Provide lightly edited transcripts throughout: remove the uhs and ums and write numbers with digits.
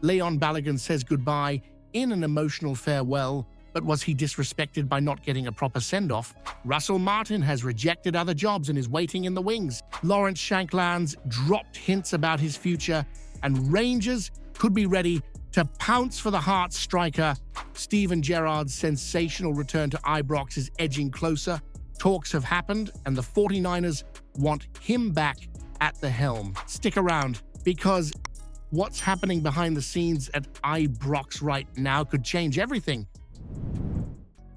Leon Balogun says goodbye in an emotional farewell, but was he disrespected by not getting a proper send-off? Russell Martin has rejected other jobs and is waiting in the wings. Lawrence Shankland's dropped hints about his future, and Rangers could be ready to pounce for the Hearts striker. Steven Gerrard's sensational return to Ibrox is edging closer. Talks have happened, and the 49ers want him back at the helm. Stick around, because what's happening behind the scenes at Ibrox right now could change everything.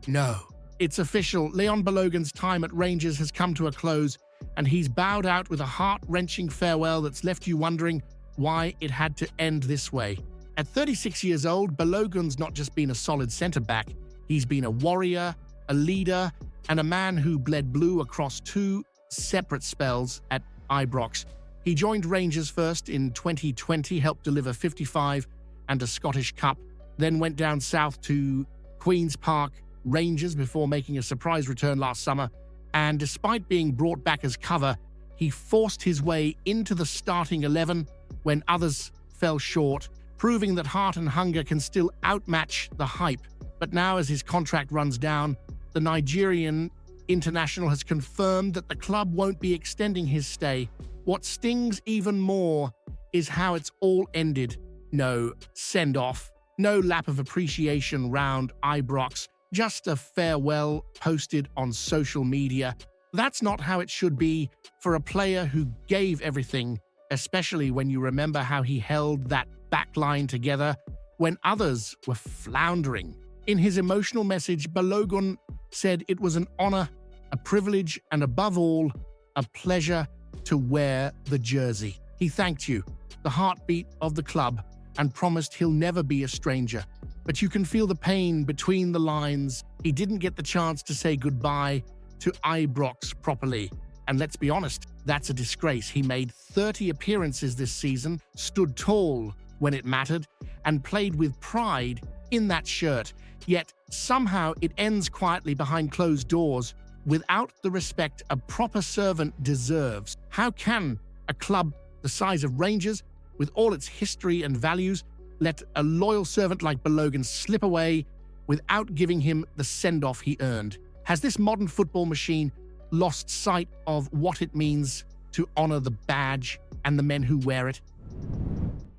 No, it's official. Leon Balogun's time at Rangers has come to a close, and he's bowed out with a heart-wrenching farewell that's left you wondering why it had to end this way. At 36 years old, Balogun's not just been a solid centre-back, he's been a warrior, a leader, and a man who bled blue across 2 separate spells at Ibrox. He joined Rangers first in 2020, helped deliver 55 and a Scottish Cup, then went down south to Queen's Park Rangers before making a surprise return last summer, and despite being brought back as cover, he forced his way into the starting 11 when others fell short, proving that heart and hunger can still outmatch the hype. But now, as his contract runs down, the Nigerian international has confirmed that the club won't be extending his stay. What stings even more is how it's all ended. No send-off, no lap of appreciation round Ibrox, just a farewell posted on social media. That's not how it should be for a player who gave everything, especially when you remember how he held that backline together when others were floundering. In his emotional message, Balogun said it was an honor, a privilege, and above all, a pleasure to wear the jersey. He thanked you, the heartbeat of the club, and promised he'll never be a stranger. But you can feel the pain between the lines. He didn't get the chance to say goodbye to Ibrox properly. And let's be honest, that's a disgrace. He made 30 appearances this season, stood tall when it mattered, and played with pride in that shirt. Yet somehow it ends quietly behind closed doors without the respect a proper servant deserves. How can a club the size of Rangers, with all its history and values, let a loyal servant like Balogun slip away without giving him the send-off he earned? Has this modern football machine lost sight of what it means to honor the badge and the men who wear it?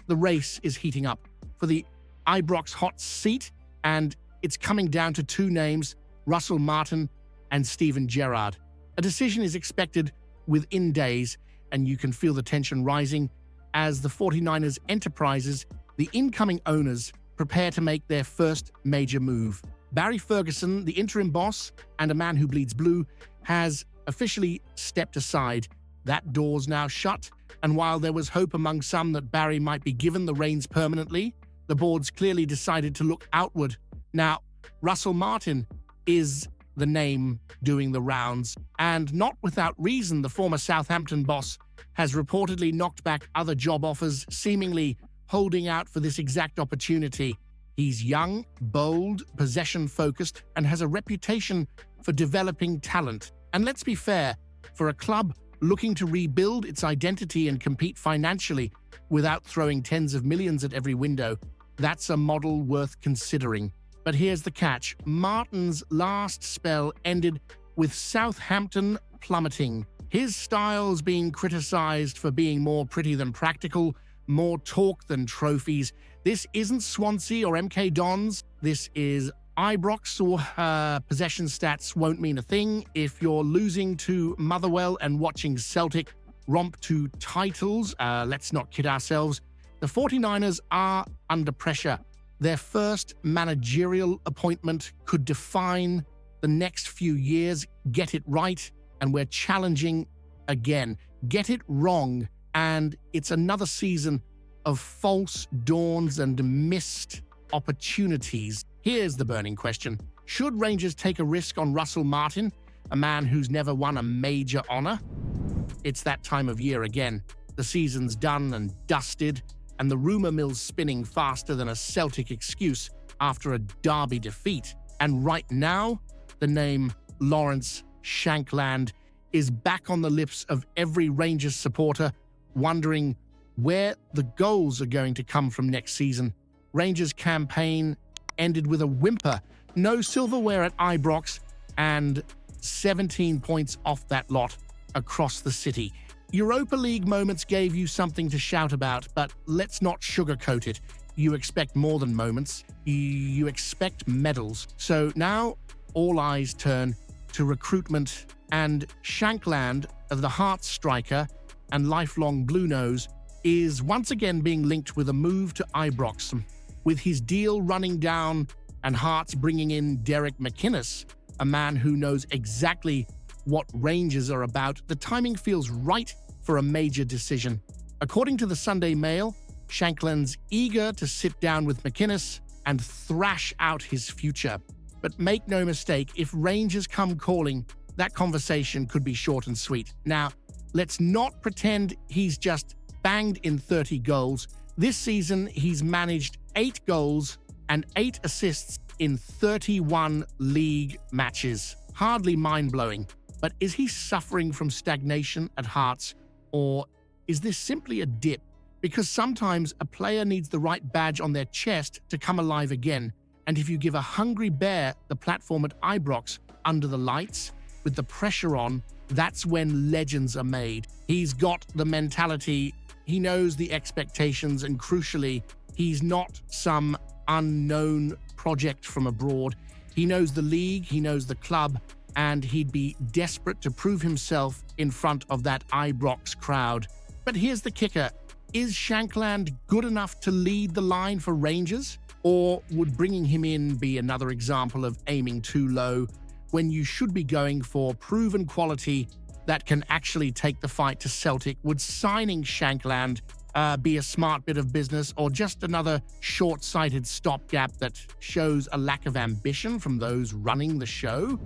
The race is heating up for the Ibrox hot seat, and it's coming down to 2 names, Russell Martin and Steven Gerrard. A decision is expected within days, and you can feel the tension rising as the 49ers enterprises, the incoming owners, prepare to make their first major move. Barry Ferguson, the interim boss and a man who bleeds blue, has officially stepped aside. That door's now shut, and while there was hope among some that Barry might be given the reins permanently, the board's clearly decided to look outward. Now, Russell Martin is the name doing the rounds, and not without reason. The former Southampton boss has reportedly knocked back other job offers, seemingly holding out for this exact opportunity. He's young, bold, possession-focused, and has a reputation for developing talent. And let's be fair, for a club looking to rebuild its identity and compete financially without throwing tens of millions at every window, that's a model worth considering. But here's the catch. Martin's last spell ended with Southampton plummeting. His style's being criticized for being more pretty than practical, more talk than trophies. This isn't Swansea or MK Dons. This is Ibrox, or possession stats won't mean a thing if you're losing to Motherwell and watching Celtic romp to titles. Let's not kid ourselves. The 49ers are under pressure. Their first managerial appointment could define the next few years. Get it right, and we're challenging again. Get it wrong, and it's another season of false dawns and missed opportunities. Here's the burning question. Should Rangers take a risk on Russell Martin, a man who's never won a major honor? It's that time of year again. The season's done and dusted, and the rumour mill's spinning faster than a Celtic excuse after a derby defeat. And right now, the name Lawrence Shankland is back on the lips of every Rangers supporter, wondering where the goals are going to come from next season. Rangers' campaign ended with a whimper. No silverware at Ibrox and 17 points off that lot across the city. Europa League moments gave you something to shout about, but let's not sugarcoat it. You expect more than moments. You expect medals. So now all eyes turn to recruitment, and Shankland, the Hearts striker and lifelong Blue Nose, is once again being linked with a move to Ibrox. With his deal running down and Hearts bringing in Derek McInnes, a man who knows exactly what Rangers are about, the timing feels right for a major decision. According to the Sunday Mail, Shankland's eager to sit down with McInnes and thrash out his future. But make no mistake, if Rangers come calling, that conversation could be short and sweet. Now, let's not pretend he's just banged in 30 goals. This season, he's managed 8 goals and 8 assists in 31 league matches. Hardly mind-blowing. But is he suffering from stagnation at Hearts, or is this simply a dip? Because sometimes a player needs the right badge on their chest to come alive again. And if you give a hungry bear the platform at Ibrox under the lights, with the pressure on, that's when legends are made. He's got the mentality, he knows the expectations, and crucially, he's not some unknown project from abroad. He knows the league, he knows the club, and he'd be desperate to prove himself in front of that Ibrox crowd. But here's the kicker. Is Shankland good enough to lead the line for Rangers? Or would bringing him in be another example of aiming too low when you should be going for proven quality that can actually take the fight to Celtic? Would signing Shankland be a smart bit of business, or just another short-sighted stopgap that shows a lack of ambition from those running the show?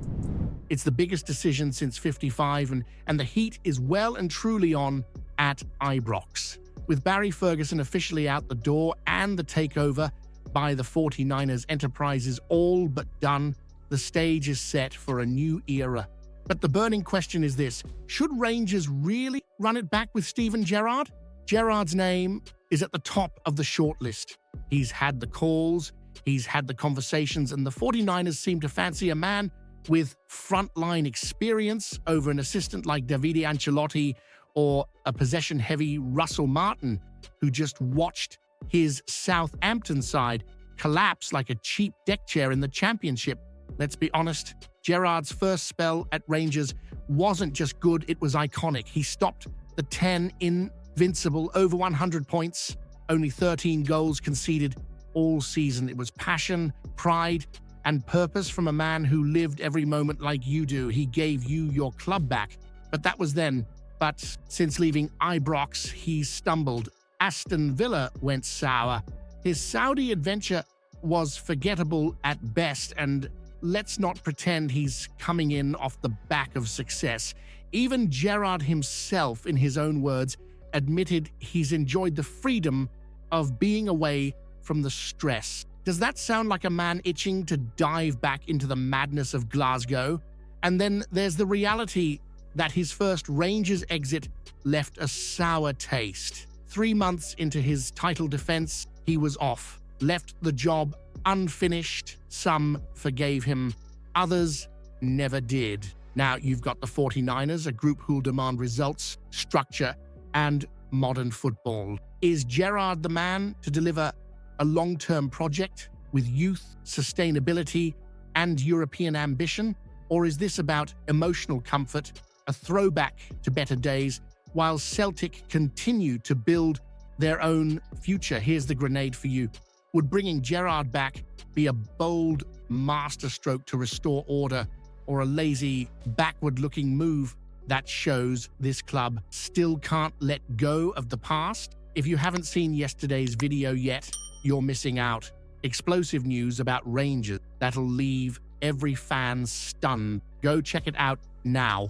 It's the biggest decision since '55, and the heat is well and truly on at Ibrox. With Barry Ferguson officially out the door and the takeover by the 49ers enterprises all but done, the stage is set for a new era. But the burning question is this: should Rangers really run it back with Steven Gerrard? Gerrard's name is at the top of the shortlist. He's had the calls, he's had the conversations, and the 49ers seem to fancy a man with frontline experience over an assistant like Davide Ancelotti or a possession-heavy Russell Martin, who just watched his Southampton side collapse like a cheap deck chair in the Championship. Let's be honest, Gerrard's first spell at Rangers wasn't just good, it was iconic. He stopped the 10 invincible over 100 points, only 13 goals conceded all season. It was passion, pride, and purpose from a man who lived every moment like you do. He gave you your club back. But that was then. But since leaving Ibrox, he's stumbled. Aston Villa went sour. His Saudi adventure was forgettable at best, and let's not pretend he's coming in off the back of success. Even Gerrard himself, in his own words, admitted he's enjoyed the freedom of being away from the stress. Does that sound like a man itching to dive back into the madness of Glasgow? And then there's the reality that his first Rangers exit left a sour taste. 3 months into his title defense, he was off, left the job unfinished. Some forgave him, others never did. Now you've got the 49ers, a group who'll demand results, structure, and modern football. Is Gerrard the man to deliver a long-term project with youth, sustainability, and European ambition? Or is this about emotional comfort, a throwback to better days, while Celtic continue to build their own future? Here's the grenade for you. Would bringing Gerrard back be a bold masterstroke to restore order, or a lazy, backward-looking move that shows this club still can't let go of the past? If you haven't seen yesterday's video yet, you're missing out. Explosive news about Rangers that'll leave every fan stunned. Go check it out now.